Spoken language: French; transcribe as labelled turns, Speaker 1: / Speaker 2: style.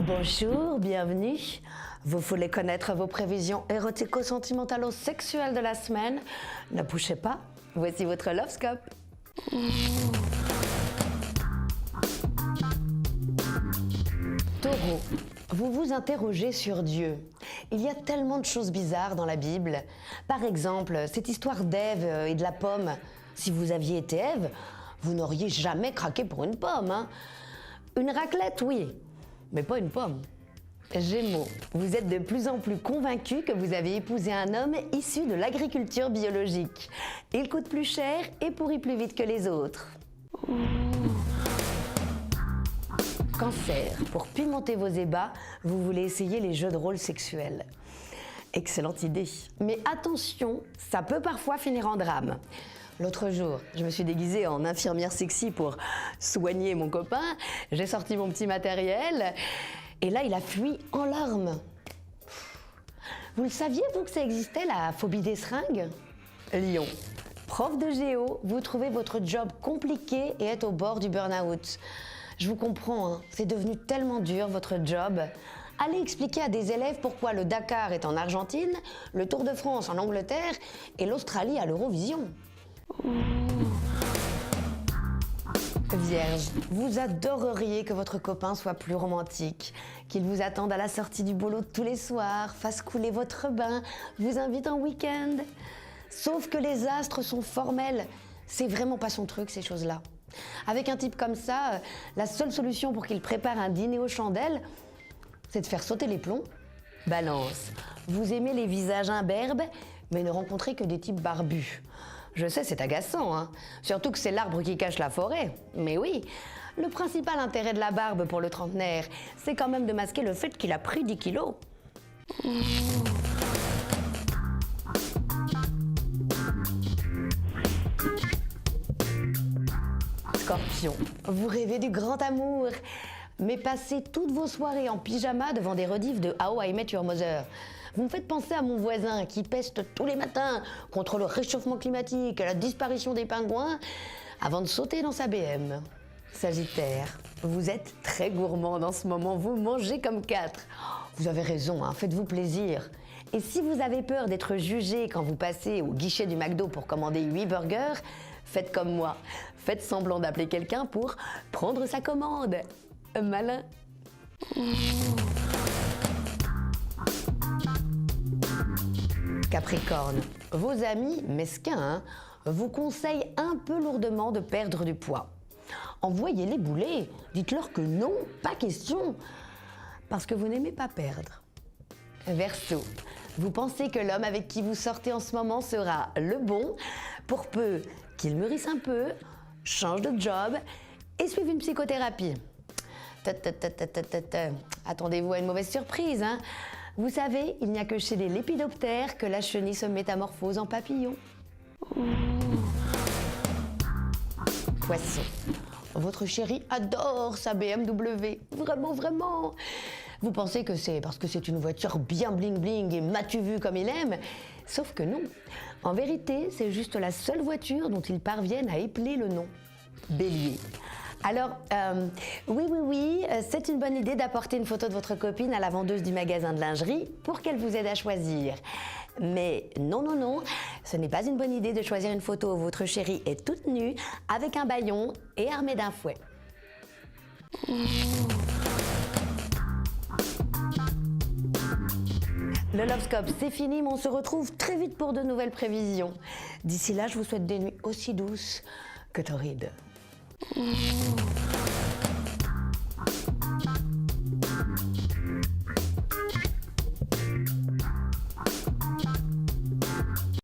Speaker 1: Bonjour, bienvenue. Vous voulez connaître vos prévisions érotico-sentimentalo-sexuelles de la semaine? Ne bougez pas, voici votre Lovescope. Taureau, vous vous interrogez sur Dieu. Il y a tellement de choses bizarres dans la Bible. Par exemple, cette histoire d'Ève et de la pomme. Si vous aviez été Ève, vous n'auriez jamais craqué pour une pomme, hein. Une raclette, oui, mais pas une pomme. Gémeaux, vous êtes de plus en plus convaincu que vous avez épousé un homme issu de l'agriculture biologique. Il coûte plus cher et pourrit plus vite que les autres. Cancer, pour pimenter vos ébats, vous voulez essayer les jeux de rôle sexuels. Excellente idée. Mais attention, ça peut parfois finir en drame. L'autre jour, je me suis déguisée en infirmière sexy pour soigner mon copain. J'ai sorti mon petit matériel et là, il a fui en larmes. Vous le saviez, vous, que ça existait, la phobie des seringues? Lion, prof de géo, vous trouvez votre job compliqué et êtes au bord du burn-out. Je vous comprends, hein, c'est devenu tellement dur, votre job. Allez expliquer à des élèves pourquoi le Dakar est en Argentine, le Tour de France en Angleterre et l'Australie à l'Eurovision. Vierge, vous adoreriez que votre copain soit plus romantique, qu'il vous attende à la sortie du boulot tous les soirs, fasse couler votre bain, vous invite en week-end. Sauf que les astres sont formels, c'est vraiment pas son truc ces choses-là. Avec un type comme ça, la seule solution pour qu'il prépare un dîner aux chandelles, c'est de faire sauter les plombs. Balance, vous aimez les visages imberbes, mais ne rencontrez que des types barbus. Je sais, c'est agaçant, hein. Surtout que c'est l'arbre qui cache la forêt. Mais oui, le principal intérêt de la barbe pour le trentenaire, c'est quand même de masquer le fait qu'il a pris 10 kilos. Scorpion, vous rêvez du grand amour, mais passez toutes vos soirées en pyjama devant des rediffs de How I Met Your Mother. Vous me faites penser à mon voisin qui peste tous les matins contre le réchauffement climatique et la disparition des pingouins avant de sauter dans sa BM. Sagittaire, vous êtes très gourmand en ce moment, vous mangez comme 4. Vous avez raison, hein, faites-vous plaisir. Et si vous avez peur d'être jugé quand vous passez au guichet du McDo pour commander 8 burgers, faites comme moi. Faites semblant d'appeler quelqu'un pour prendre sa commande. Malin. Capricorne, vos amis mesquins, hein, vous conseillent un peu lourdement de perdre du poids. Envoyez-les bouler, dites-leur que non, pas question, parce que vous n'aimez pas perdre. Verseau, vous pensez que l'homme avec qui vous sortez en ce moment sera le bon, pour peu qu'il mûrisse un peu, change de job et suive une psychothérapie. Attendez-vous à une mauvaise surprise, hein. Vous savez, il n'y a que chez les lépidoptères que la chenille se métamorphose en papillon. Poisson, votre chéri adore sa BMW. Vraiment, vraiment. Vous pensez que c'est parce que c'est une voiture bien bling-bling et m'as-tu vu comme il aime? Sauf que non. En vérité, c'est juste la seule voiture dont ils parviennent à épeler le nom. Bélier. Alors, oui, c'est une bonne idée d'apporter une photo de votre copine à la vendeuse du magasin de lingerie pour qu'elle vous aide à choisir. Mais non, ce n'est pas une bonne idée de choisir une photo où votre chérie est toute nue, avec un bâillon et armée d'un fouet. Le Lovescope, c'est fini, mais on se retrouve très vite pour de nouvelles prévisions. D'ici là, je vous souhaite des nuits aussi douces que torrides.